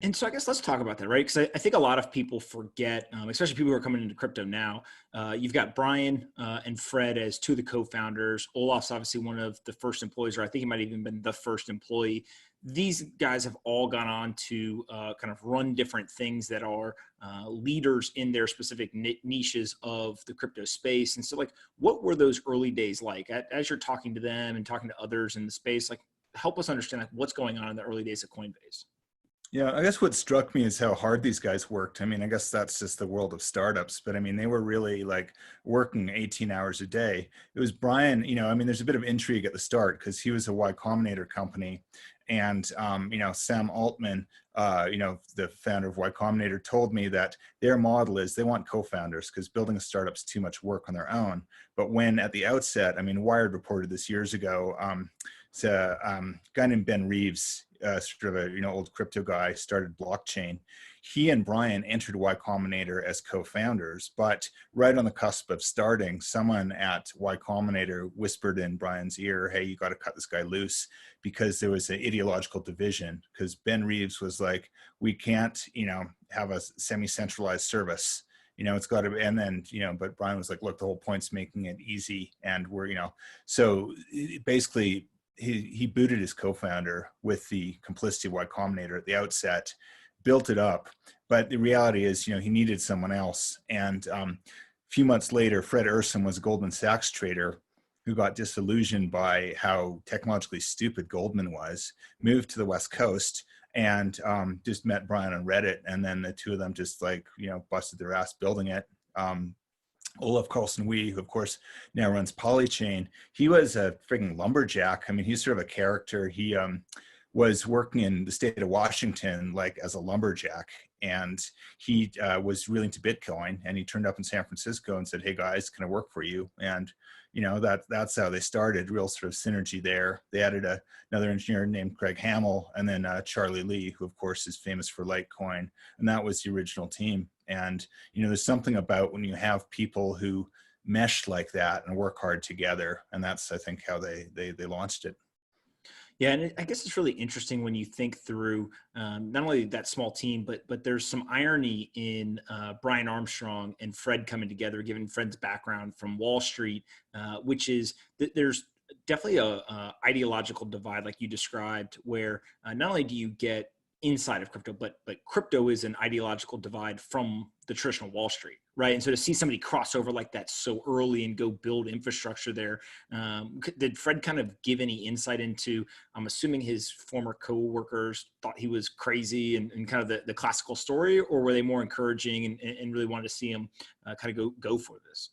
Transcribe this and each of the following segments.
And so I guess let's talk about that, right? Because I think a lot of people forget, especially people who are coming into crypto now. You've got Brian and Fred as two of the co-founders. Olaf's obviously one of the first employees, or I think he might have even been the first employee. These guys have all gone on to kind of run different things that are leaders in their specific niches of the crypto space. And so, like, what were those early days like? As you're talking to them and talking to others in the space, like, help us understand like what's going on in the early days of Coinbase. Yeah, I guess what struck me is how hard these guys worked. I mean, I guess that's just the world of startups, but I mean, they were really like working 18 hours a day. It was Brian, I mean, there's a bit of intrigue at the start because he was a Y Combinator company. And, Sam Altman, the founder of Y Combinator, told me that their model is they want co-founders because building a startup's too much work on their own. But when at the outset, I mean, Wired reported this years ago, it's a guy named Ben Reeves, sort of a old crypto guy, started blockchain. He and Brian entered Y Combinator as co-founders, but right on the cusp of starting, someone at Y Combinator whispered in Brian's ear, "Hey, you got to cut this guy loose," because there was an ideological division. Because Ben Reeves was like, "We can't, have a semi-centralized service. It's got to be," and then, but Brian was like, "Look, the whole point's making it easy, and we're, so basically." He booted his co-founder with the complicity of Y Combinator at the outset, built it up. But the reality is, he needed someone else. And a few months later, Fred Urson was a Goldman Sachs trader who got disillusioned by how technologically stupid Goldman was, moved to the West Coast, and just met Brian on Reddit. And then the two of them just busted their ass building it. Olaf Carlson-Wee, who of course now runs Polychain, he was a freaking lumberjack. I mean, he's sort of a character. He was working in the state of Washington like as a lumberjack, and he was really into Bitcoin. And he turned up in San Francisco and said, "Hey guys, can I work for you?" And that's how they started. Real sort of synergy there. They added another engineer named Greg Hamill, and then Charlie Lee, who of course is famous for Litecoin, and that was the original team. And there's something about when you have people who mesh like that and work hard together, and that's, I think, how they launched it. Yeah, and I guess it's really interesting when you think through not only that small team, but there's some irony in Brian Armstrong and Fred coming together, given Fred's background from Wall Street, which is that there's definitely a ideological divide, like you described, where not only do you get inside of crypto, but crypto is an ideological divide from the traditional Wall Street, right? And so to see somebody cross over like that so early and go build infrastructure there, did Fred kind of give any insight into, I'm assuming his former co-workers thought he was crazy and kind of the classical story, or were they more encouraging and really wanted to see him kind of go for this?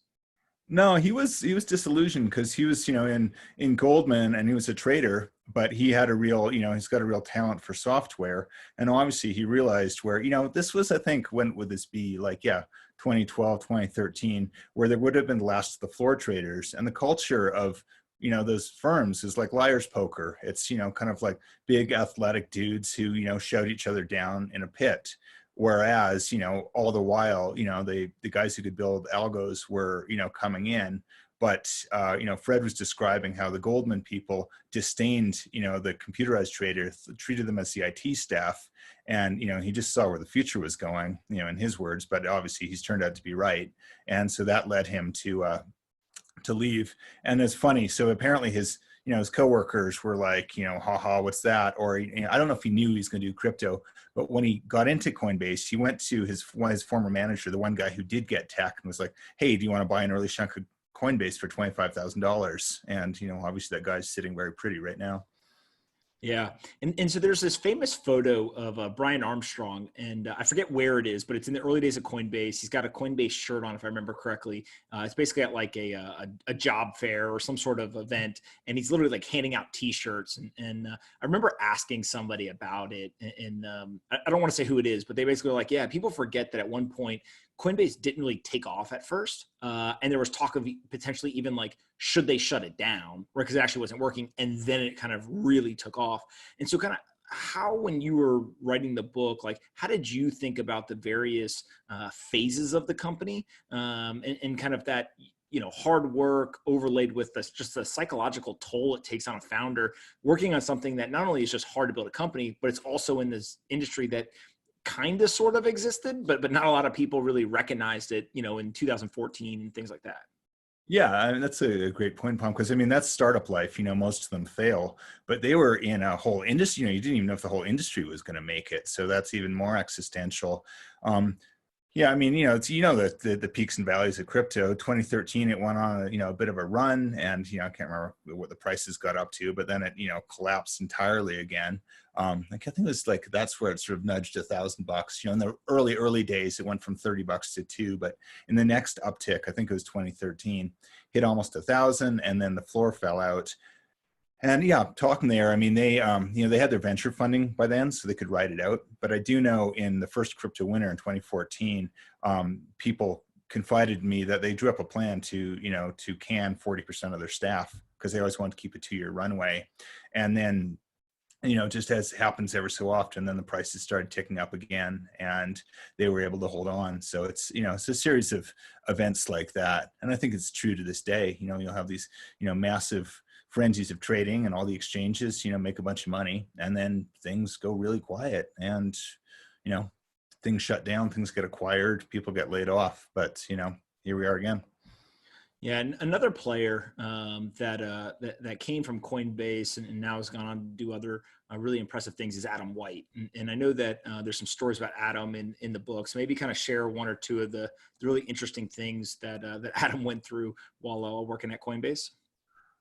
No, he was disillusioned because he was, in Goldman, and he was a trader, but he had a real, he's got a real talent for software. And obviously he realized where, this was, I think, when would this be, like, yeah, 2012, 2013, where there would have been the last of the floor traders, and the culture of, those firms is like liar's poker. It's, kind of like big athletic dudes who, shout each other down in a pit. Whereas, all the while, the guys who could build algos were, coming in. But, Fred was describing how the Goldman people disdained, the computerized traders, treated them as the IT staff. And, he just saw where the future was going, in his words, but obviously he's turned out to be right. And so that led him to leave. And it's funny. So apparently his coworkers were like, haha, what's that? Or, I don't know if he knew he was going to do crypto, but when he got into Coinbase, he went to his former manager, the one guy who did get tech, and was like, "Hey, do you want to buy an early chunk of Coinbase for $25,000? And, obviously that guy's sitting very pretty right now. Yeah. And so there's this famous photo of Brian Armstrong, and I forget where it is, but it's in the early days of Coinbase. He's got a Coinbase shirt on, if I remember correctly. It's basically at like a job fair or some sort of event, and he's literally like handing out T-shirts. And I remember asking somebody about it, and I don't want to say who it is, but they basically were like, yeah, people forget that at one point Coinbase didn't really take off at first. And there was talk of potentially even like, should they shut it down? Right, because it actually wasn't working. And then it kind of really took off. And so kind of how, when you were writing the book, like how did you think about the various phases of the company and kind of that, hard work overlaid with this, just the psychological toll it takes on a founder working on something that not only is just hard to build a company, but it's also in this industry that kind of sort of existed, but not a lot of people really recognized it, you know, in 2014 and things like that. Yeah, I mean, that's a great point, Pom, because I mean, that's startup life. You know, most of them fail, but they were in a whole industry. You know, you didn't even know if the whole industry was going to make it. So that's even more existential. Um, yeah, I mean, you know, it's, you know, the peaks and valleys of crypto. 2013, it went on, you know, a bit of a run, and you know, I can't remember what the prices got up to, but then it, you know, collapsed entirely again. I think it was like that's where it sort of nudged $1,000. You know, in the early days, it went from $30 to $2, but in the next uptick, I think it was 2013, hit almost 1,000, and then the floor fell out. And yeah, talking there, I mean, they, you know, they had their venture funding by then, so they could ride it out. But I do know in the first crypto winter in 2014, people confided in me that they drew up a plan to, you know, to can 40% of their staff because they always wanted to keep a 2-year runway. And then, you know, just as happens ever so often, then the prices started ticking up again and they were able to hold on. So it's, you know, it's a series of events like that. And I think it's true to this day. You know, you'll have these, you know, massive frenzies of trading and all the exchanges, you know, make a bunch of money, and then things go really quiet and, you know, things shut down, things get acquired, people get laid off. But, you know, here we are again. Yeah, and another player that came from Coinbase and now has gone on to do other really impressive things is Adam White. And I know that there's some stories about Adam in the book. So maybe kind of share one or two of the really interesting things that Adam went through while working at Coinbase.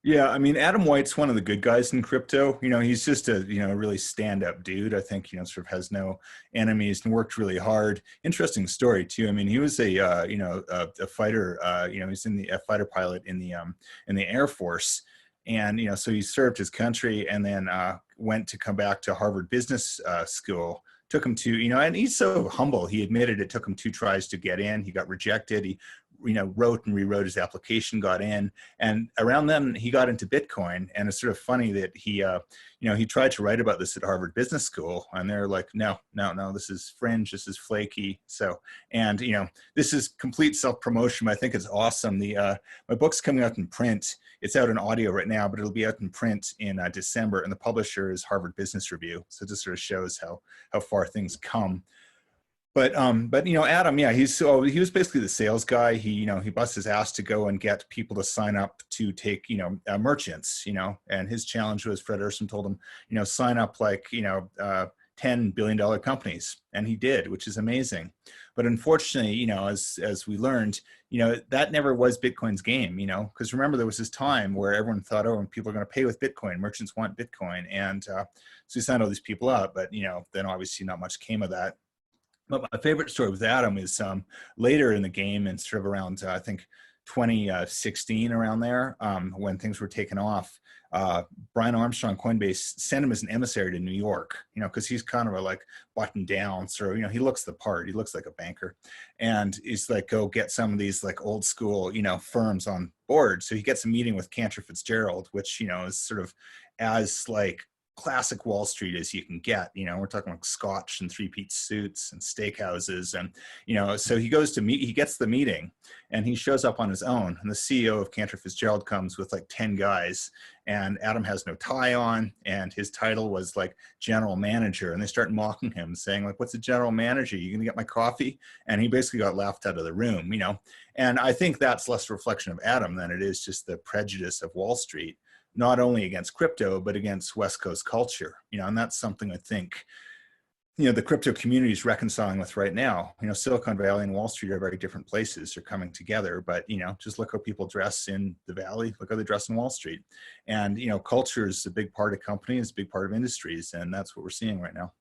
Yeah, I mean, Adam White's one of the good guys in crypto. You know, he's just a, you know, really stand-up dude. I think, you know, sort of has no enemies and worked really hard. Interesting story too. I mean, he was a, you know, a fighter. You know, he's a fighter pilot in the Air Force, and you know, so he served his country and then went to come back to Harvard Business School. Took him to, you know, and he's so humble. He admitted it took him 2 tries to get in. He got rejected. He, you know, wrote and rewrote his application, got in, and around then he got into Bitcoin. And it's sort of funny that he, you know, he tried to write about this at Harvard Business School, and they're like, no, this is fringe, this is flaky. So, and you know, this is complete self-promotion. I think it's awesome. The my book's coming out in print. It's out in audio right now, but it'll be out in print in December, and the publisher is Harvard Business Review. So it just sort of shows how far things come. But you know, Adam, yeah, he was basically the sales guy. He, you know, he busts his ass to go and get people to sign up to take, you know, merchants, you know, and his challenge was Fred Urson told him, you know, sign up like, you know, $10 billion companies, and he did, which is amazing. But unfortunately, you know, as we learned, you know, that never was Bitcoin's game, you know, because remember there was this time where everyone thought, oh, people are going to pay with Bitcoin, merchants want Bitcoin, and so he signed all these people up, but you know, then obviously not much came of that. But my favorite story with Adam is later in the game, and sort of around I think 2016, around there, when things were taken off. Brian Armstrong, Coinbase, sent him as an emissary to New York, you know, because he's kind of a like buttoned down, so you know, he looks the part. He looks like a banker, and he's like, go get some of these like old school, you know, firms on board. So he gets a meeting with Cantor Fitzgerald, which, you know, is sort of as like classic Wall Street as you can get. You know, we're talking like scotch and three-piece suits and steakhouses, and you know, so he goes to meet, he gets the meeting, and he shows up on his own, and the CEO of Cantor Fitzgerald comes with like 10 guys, and Adam has no tie on, and his title was like general manager, and they start mocking him, saying like, what's a general manager, you gonna get my coffee? And he basically got laughed out of the room, you know. And I think that's less a reflection of Adam than it is just the prejudice of Wall Street, not only against crypto, but against West Coast culture, you know, and that's something I think, you know, the crypto community is reconciling with right now. You know, Silicon Valley and Wall Street are very different places. They're coming together, but, you know, just look how people dress in the Valley, look how they dress in Wall Street. And, you know, culture is a big part of companies, a big part of industries, and that's what we're seeing right now.